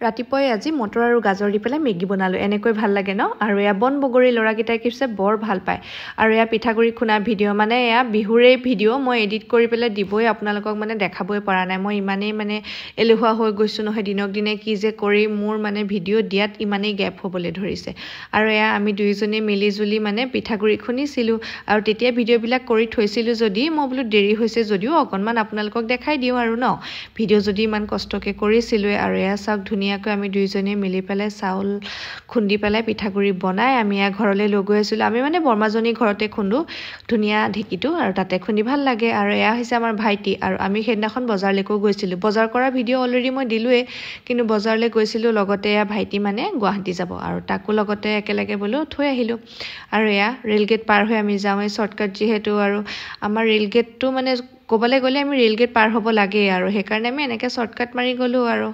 ৰাতিপুৱাই আজি মটৰ আৰু গাজৰ দি পেলাই মেগী বনালোঁ এনেকৈ ভাল লাগে ন আৰু এয়া বন বগৰী ল'ৰাকেইটাই কিছে বৰ ভাল পায় আৰু এয়া পিঠাগুৰি খুনা ভিডিঅ' মানে এয়া বিহুৰে ভিডিঅ' মই এডিট কৰি পেলাই দিবই আপোনালোকক মানে দেখাবই পৰা নাই মই ইমানেই মানে এলেহুৱা হৈ গৈছোঁ নহয় দিনক দিনে কি যে কৰি মোৰ মানে ভিডিঅ' দিয়াত ইমানেই গেপ হ'বলৈ ধৰিছে আৰু এয়া আমি দুইজনী মিলিজুলি মানে পিঠাগুৰি খুন্দিছিলোঁ আৰু তেতিয়া ভিডিঅ'বিলাক কৰি থৈছিলোঁ যদি মই বোলো দেৰি হৈছে যদিও অকণমান আপোনালোকক দেখাই দিওঁ আৰু ন ভিডিঅ' যদি ইমান কষ্টকৈ কৰিছিলোঁ আৰু এয়া চাওক ধুনীয়াকৈ আমি দুইজনী মিলি পেলাই চাউল খুন্দি পেলাই পিঠাগুৰি বনাই আমি এয়া ঘৰলৈ লৈ গৈ আছিলোঁ আমি মানে বৰমাজনী ঘৰতে খুন্দো ধুনীয়া ঢেঁকীটো আৰু তাতে খুন্দি ভাল লাগে আৰু এয়া হৈছে আমাৰ ভাইটি আৰু আমি সেইদিনাখন বজাৰলৈকো গৈছিলোঁ বজাৰ কৰা ভিডিঅ' অলৰেডি মই দিলোঁৱেই কিন্তু বজাৰলৈ গৈছিলোঁ লগতে এয়া ভাইটি মানে গুৱাহাটী যাব আৰু তাকো লগতে একেলগে বোলো থৈ আহিলোঁ আৰু এয়া ৰেলগেট পাৰ হৈ আমি যাওঁ এই শ্বৰ্টকাট যিহেতু আৰু আমাৰ ৰেলগেটটো মানে ক'বলৈ গ'লে আমি ৰেলগেট পাৰ হ'ব লাগে আৰু সেইকাৰণে আমি এনেকৈ শ্বৰ্টকাট মাৰি গ'লোঁ আৰু